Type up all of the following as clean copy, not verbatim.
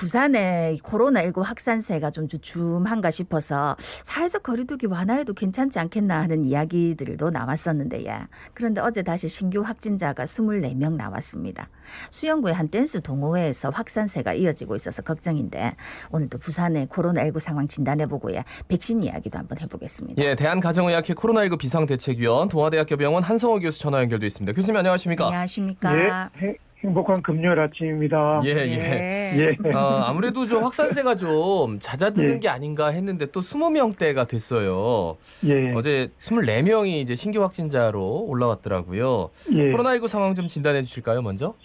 부산에 코로나19 확산세가 좀 주춤한가 싶어서 사회적 거리두기 완화해도 괜찮지 않겠나 하는 이야기들도 나왔었는데, 야. 그런데 어제 다시 신규 확진자가 24명 나왔습니다. 수영구의 한 댄스 동호회에서 확산세가 이어지고 있어서 걱정인데, 오늘도 부산의 코로나19 상황 진단해보고 백신 이야기도 한번 해보겠습니다. 예, 대한가정의학회 코로나19 비상대책위원 동아대학교 병원 한성호 교수 전화 연결돼 있습니다. 교수님 안녕하십니까? 안녕하십니까? 예, 행복한 금요일 아침입니다. 예. 예. 아무래도 좀 확산세가 좀 잦아드는 예. 게 아닌가 했는데 또 20명대가 됐어요. 예. 어제 24명이 이제 신규 확진자로 올라왔더라고요. 예. 코로나19 상황 좀 진단해 주실까요, 먼저?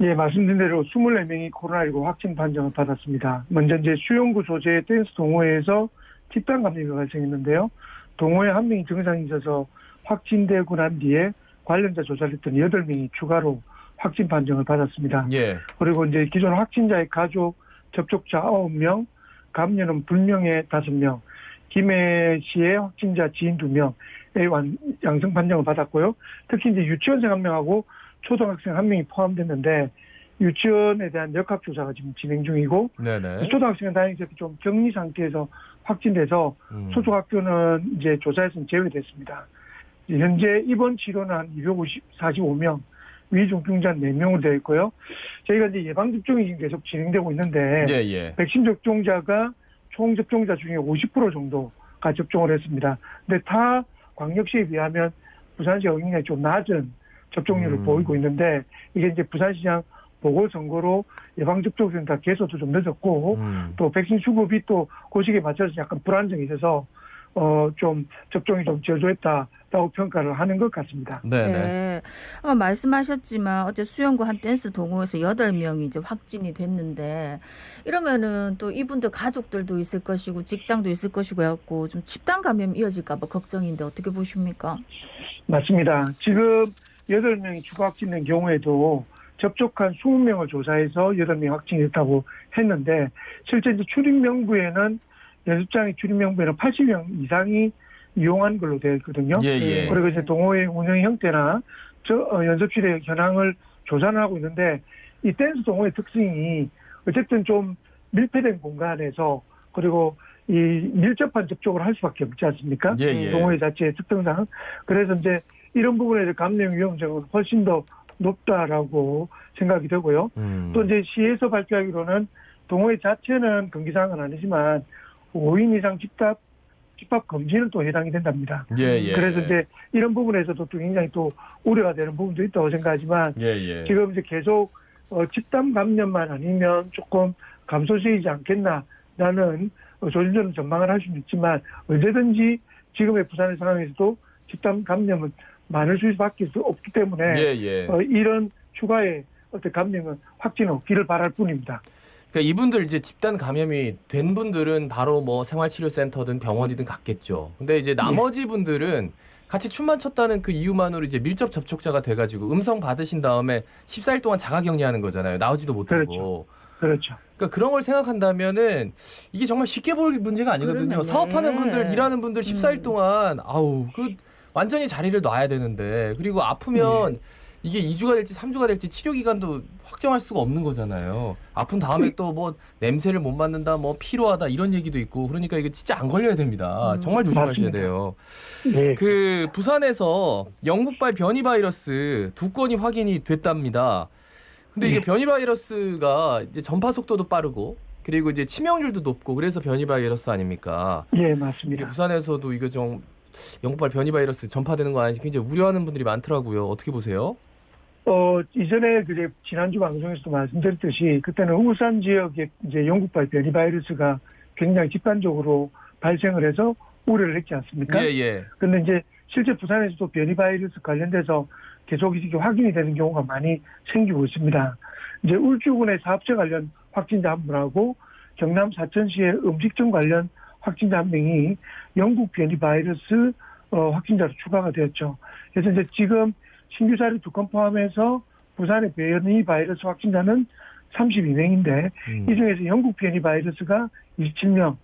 예, 말씀드린 대로 24명이 코로나19 확진 판정을 받았습니다. 먼저 이제 수영구 소재 댄스 동호회에서 집단 감염이 발생했는데요. 동호회 한 명이 증상이 있어서 확진되고 난 뒤에 관련자 조사를 했더니 8명이 추가로 확진 판정을 받았습니다. 예. 그리고 이제 기존 확진자의 가족 접촉자 9명, 감염은 불명의 5명, 김해 시의 확진자 지인 2명의 양성 판정을 받았고요. 특히 이제 유치원생 1명하고 초등학생 1명이 포함됐는데 유치원에 대한 역학조사가 지금 진행 중이고 네네. 초등학생은 다행히 좀 격리 상태에서 확진돼서 소속 학교는 이제 조사에서는 제외됐습니다. 현재 입원 치료는 한 245명, 위중증자 4명으로 되어 있고요. 저희가 이제 예방접종이 지금 계속 진행되고 있는데 예. 백신 접종자가 총 접종자 중에 50% 정도가 접종을 했습니다. 근데 타 광역시에 비하면 부산시가 굉장히 좀 낮은 접종률을 보이고 있는데 이게 이제 부산시장 보궐선거로 예방접종센터 개소도 좀 늦었고 또 백신 수급이 또 그 시기에 맞춰서 약간 불안정이 있어서 좀 접종이 좀 저조했다라고 평가를 하는 것 같습니다. 네. 아까 말씀하셨지만 어제 수영구 한 댄스 동호회에서 8명이 이제 확진이 됐는데 이러면은 또 이분들 가족들도 있을 것이고 직장도 있을 것이고 해갖고 좀 집단 감염 이어질까 봐 걱정인데 어떻게 보십니까? 맞습니다. 지금 8명이 추가 확진된 경우에도 접촉한 20명을 조사해서 8명이 확진이 됐다고 했는데 실제 이제 출입 명부에는 연습장의 출입 명부에는 80명 이상이 이용한 걸로 되어 있거든요. 예. 그리고 이제 동호회 운영 형태나 연습실의 현황을 조사를 하고 있는데 이 댄스 동호회 특징이 어쨌든 좀 밀폐된 공간에서 그리고 이 밀접한 접촉을 할 수밖에 없지 않습니까? 예. 동호회 자체의 특성상. 그래서 이제 이런 부분에 대해 감염 위험성은 훨씬 더 높다라고 생각이 되고요. 또 이제 시에서 발표하기로는 동호회 자체는 금기사항은 아니지만 5인 이상 집합 금지는 또 해당이 된답니다. 예. 그래서 이제 이런 부분에서도 또 굉장히 또 우려가 되는 부분도 있다고 생각하지만 예. 지금 이제 계속 집단 감염만 아니면 조금 감소되지 않겠나라는 조심스러운 전망을 할 수는 있지만 언제든지 지금의 부산의 상황에서도 집단 감염은 많을 수밖에 없기 때문에 이런 추가의 어떤 감염은 확진은 없기를 바랄 뿐입니다. 그러니까 이분들 이제 집단 감염이 된 분들은 바로 뭐 생활치료센터든 병원이든 갔겠죠. 근데 이제 나머지 분들은 같이 춤만 췄다는 그 이유만으로 이제 밀접 접촉자가 돼가지고 음성 받으신 다음에 14일 동안 자가격리하는 거잖아요. 나오지도 못하고. 그렇죠. 그러니까 그런 걸 생각한다면은 이게 정말 쉽게 볼 문제가 아니거든요. 그러네. 사업하는 분들, 일하는 분들 14일 동안 완전히 자리를 놔야 되는데 그리고 아프면 이게 2주가 될지 3주가 될지 치료 기간도 확정할 수가 없는 거잖아요. 아픈 다음에 또 뭐 냄새를 못 맡는다, 뭐 피로하다 이런 얘기도 있고 그러니까 이거 진짜 안 걸려야 됩니다. 정말 조심하셔야 맞습니다. 돼요. 네. 그 부산에서 영국발 변이 바이러스 2건이 확인이 됐답니다. 근데 이게 변이 바이러스가 이제 전파 속도도 빠르고 그리고 이제 치명률도 높고 그래서 변이 바이러스 아닙니까? 예, 이게 맞습니다. 부산에서도 이거 좀 영국발 변이 바이러스 전파되는 거 아닌지 굉장히 우려하는 분들이 많더라고요. 어떻게 보세요? 이전에 지난주 방송에서도 말씀드렸듯이 그때는 울산 지역에 이제 영국발 변이 바이러스가 굉장히 집단적으로 발생을 해서 우려를 했지 않습니까? 예. 근데 이제 실제 부산에서도 변이 바이러스 관련돼서 계속 이렇게 확인이 되는 경우가 많이 생기고 있습니다. 이제 울주군의 사업체 관련 확진자 한 분하고 경남 사천시의 음식점 관련 확진자 한 명이 영국 변이 바이러스 확진자로 추가가 되었죠. 그래서 이제 지금 신규 사례 2건 포함해서 부산의 변이 바이러스 확진자는 32명인데 이 중에서 영국 변이 바이러스가 27명,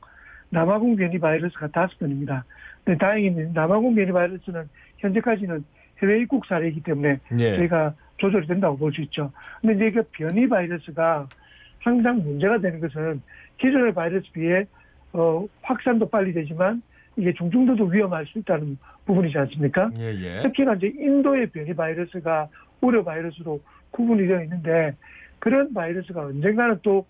남아공 변이 바이러스가 5건입니다. 근데 다행히 남아공 변이 바이러스는 현재까지는 해외 입국 사례이기 때문에 저희가 조절이 된다고 볼 수 있죠. 근데 이제 그 변이 바이러스가 항상 문제가 되는 것은 기존의 바이러스 비해 확산도 빨리 되지만 이게 중증도도 위험할 수 있다는 부분이지 않습니까? 예, 예. 특히나 이제 인도의 변이 바이러스가 우려 바이러스로 구분이 되어 있는데 그런 바이러스가 언젠가는 또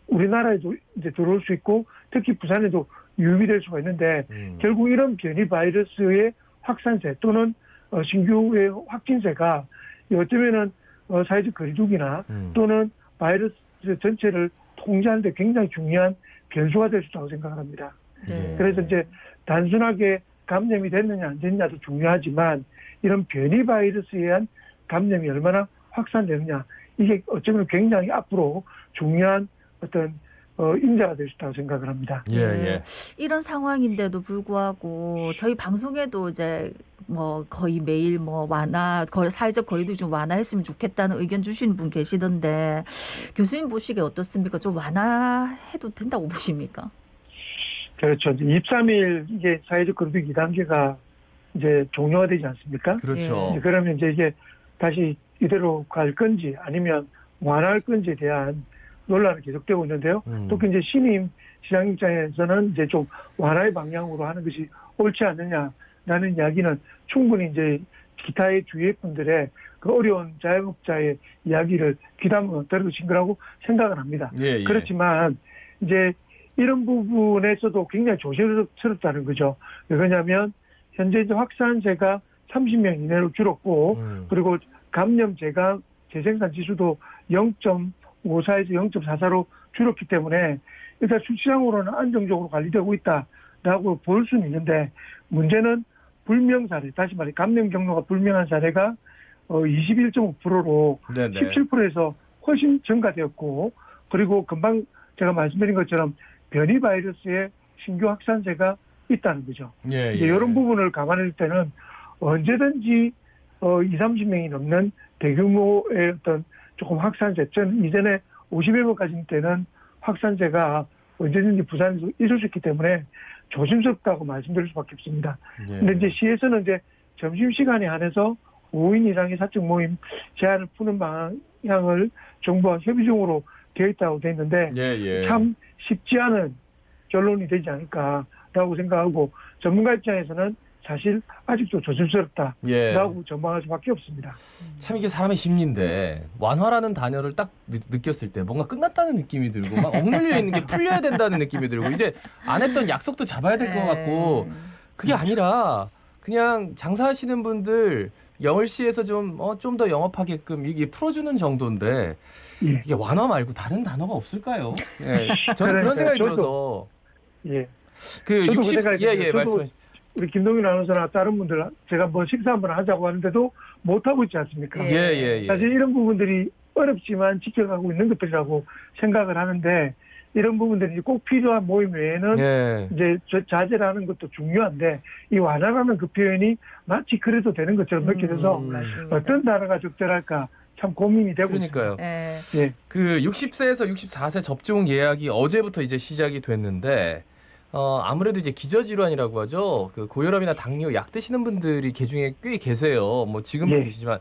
우리나라에도 이제 들어올 수 있고 특히 부산에도 유입될 수가 있는데 결국 이런 변이 바이러스의 확산세 또는 신규의 확진세가 어쩌면은 사회적 거리두기나 또는 바이러스 전체를 통제하는 데 굉장히 중요한 변수가 될 수 있다고 생각합니다. 네. 그래서 이제 단순하게 감염이 됐느냐 안 됐느냐도 중요하지만 이런 변이 바이러스에 의한 감염이 얼마나 확산되느냐 이게 어쩌면 굉장히 앞으로 중요한 어떤 인자가 될 수 있다고 생각을 합니다. 예, 네. 예. 이런 상황인데도 불구하고 저희 방송에도 이제 뭐 거의 매일 뭐 사회적 거리두기 좀 완화했으면 좋겠다는 의견 주시는 분 계시던데 교수님 보시기에 어떻습니까? 좀 완화해도 된다고 보십니까? 그렇죠. 23일 이게 사회적 거리두기 2단계가 이제 종료가 되지 않습니까? 그렇죠. 그러면 이제 이게 다시 이대로 갈 건지 아니면 완화할 건지에 대한 논란이 계속되고 있는데요. 또 이제 신임 시장 입장에서는 이제 좀 완화의 방향으로 하는 것이 옳지 않느냐라는 이야기는 충분히 이제 기타의 주위의 분들의 그 어려운 자영업자의 이야기를 귀담아 들으신 거라고 생각을 합니다. 예, 예. 그렇지만 이제 이런 부분에서도 굉장히 조심스럽다는 거죠. 왜냐하면 현재 이제 확산세가 30명 이내로 줄었고 그리고 감염 재생산 지수도 0.54에서 0.44로 줄었기 때문에 일단 수치상으로는 안정적으로 관리되고 있다라고 볼 수는 있는데 문제는 불명 사례, 다시 말해 감염 경로가 불명한 사례가 21.5%로 네네. 17%에서 훨씬 증가되었고 그리고 금방 제가 말씀드린 것처럼 변이 바이러스의 신규 확산세가 있다는 거죠. 예, 이제 예. 이런 부분을 감안할 때는 언제든지 30명이 넘는 대규모의 어떤 조금 확산세, 전 이전에 50여 명까지 때는 확산세가 언제든지 부산에서 있을 수 있기 때문에 조심스럽다고 말씀드릴 수밖에 없습니다. 예. 근데 이제 시에서는 이제 점심시간에 한해서 5인 이상의 사적 모임 제한을 푸는 방향을 정부와 협의 중으로 되어 있다고 되어 있는데 예, 예. 참 쉽지 않은 결론이 되지 않을까라고 생각하고 전문가 입장에서는 사실 아직도 조심스럽다라고 예. 전망할 수밖에 없습니다. 참 이게 사람의 심리인데 완화라는 단어를 딱 느꼈을 때 뭔가 끝났다는 느낌이 들고 막 억눌려 있는 게 풀려야 된다는 느낌이 들고 이제 안 했던 약속도 잡아야 될 것 같고 그게 아니라 그냥 장사하시는 분들 10시에서 좀 더 영업하게끔 이게 풀어주는 정도인데 예. 이게 완화 말고 다른 단어가 없을까요? 예. 저는 그런 생각이 들어서 예. 그 저도 60, 그 생각이 예, 들어요. 말씀하시죠. 우리 김동윤 아나운서나 다른 분들 제가 뭐 식사 한번 하자고 하는데도 못 하고 있지 않습니까? 예. 사실 이런 부분들이 어렵지만 지켜가고 있는 것들이라고 생각을 하는데 이런 부분들이 꼭 필요한 모임 외에는 예. 이제 자제를 하는 것도 중요한데 이 완화라는 그 표현이 마치 그래도 되는 것처럼 느껴져서 맞습니다. 어떤 단어가 적절할까 참 고민이 되고 그러니까요. 예. 있습니다. 예. 그 60세에서 64세 접종 예약이 어제부터 이제 시작이 됐는데 아무래도 이제 기저질환이라고 하죠. 그 고혈압이나 당뇨 약 드시는 분들이 개중에 꽤 계세요. 뭐 지금도 예. 계시지만.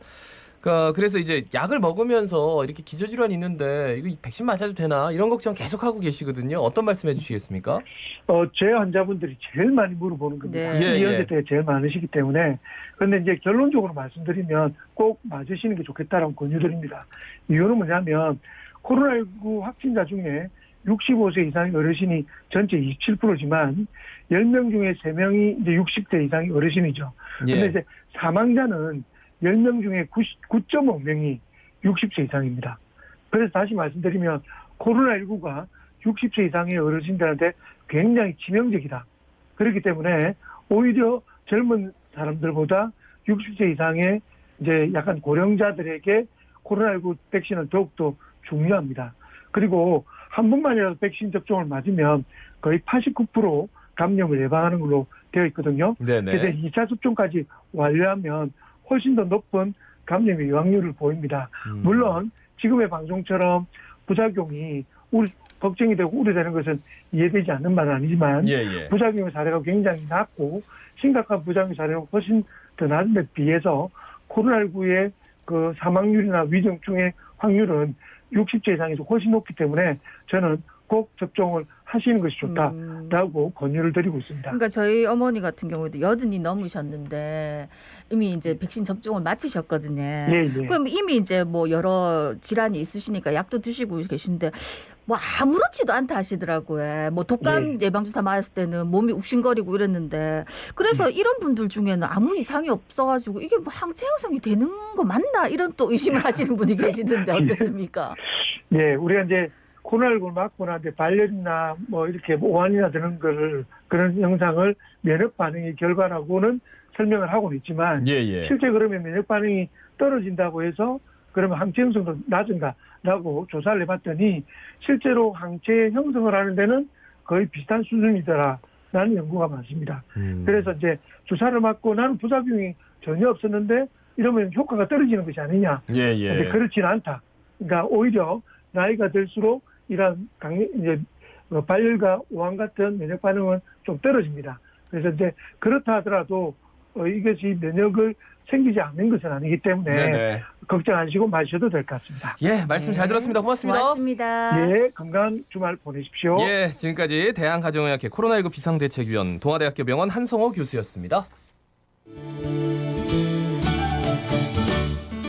그래서 이제 약을 먹으면서 이렇게 기저질환이 있는데 이거 백신 맞아도 되나 이런 걱정 계속 하고 계시거든요. 어떤 말씀해 주시겠습니까? 제 환자분들이 제일 많이 물어보는 겁니다. 네. 이 예. 연세 때 제일 많으시기 때문에. 그런데 이제 결론적으로 말씀드리면 꼭 맞으시는 게 좋겠다라고 권유드립니다. 이유는 뭐냐면 코로나19 확진자 중에 65세 이상의 어르신이 전체 27%지만 10명 중에 3명이 이제 60대 이상의 어르신이죠. 그런데 예. 이제 사망자는 10명 중에 9.5명이 60세 이상입니다. 그래서 다시 말씀드리면 코로나19가 60세 이상의 어르신들한테 굉장히 치명적이다. 그렇기 때문에 오히려 젊은 사람들보다 60세 이상의 이제 약간 고령자들에게 코로나19 백신은 더욱더 중요합니다. 그리고 한 번만이라도 백신 접종을 맞으면 거의 89% 감염을 예방하는 걸로 되어 있거든요. 네네. 그래서 2차 접종까지 완료하면 훨씬 더 높은 감염의 예방률을 보입니다. 물론 지금의 방송처럼 부작용이 걱정이 되고 우려되는 것은 이해되지 않는 말은 아니지만 예. 부작용의 사례가 굉장히 낮고 심각한 부작용 사례는 훨씬 더 낮은 데 비해서 코로나19의 그 사망률이나 위중증의 확률은 60세 이상에서 훨씬 높기 때문에 저는 꼭 접종을 하시는 것이 좋다라고 권유를 드리고 있습니다. 그러니까 저희 어머니 같은 경우에도 80이 넘으셨는데 이미 이제 백신 접종을 마치셨거든요. 예. 그럼 이미 이제 뭐 여러 질환이 있으시니까 약도 드시고 계신데 뭐 아무렇지도 않다 하시더라고요. 뭐 독감 예방주사 맞았을 때는 몸이 욱신거리고 이랬는데 그래서 이런 분들 중에는 아무 이상이 없어가지고 이게 뭐 항체 형성이 되는 거 맞나 이런 또 의심을 하시는 분이 계시던데 어떻습니까? 예, 우리가 이제 코로나19를 맞고 나서 발열이나 뭐 이렇게 오한이나 드는 거를 그런 영상을 면역 반응의 결과라고는 설명을 하고는 있지만 예. 실제 그러면 면역 반응이 떨어진다고 해서 그러면 항체 형성도 낮은가라고 조사를 해봤더니 실제로 항체 형성을 하는 데는 거의 비슷한 수준이더라라는 연구가 많습니다. 그래서 이제 주사를 맞고 나는 부작용이 전혀 없었는데 이러면 효과가 떨어지는 것이 아니냐? 근데 그렇지는 않다. 그러니까 오히려 나이가 들수록 이런 이제 발열과 오한 같은 면역 반응은 좀 떨어집니다. 그래서 이제 그렇다 하더라도 이것이 면역을 생기지 않는 것은 아니기 때문에 걱정하시고 마셔도 될 것 같습니다. 예, 말씀 잘 들었습니다. 고맙습니다. 고맙습니다. 예, 건강한 주말 보내십시오. 예, 지금까지 대한가정의학회 코로나19 비상대책위원 동아대학교 병원 한성호 교수였습니다.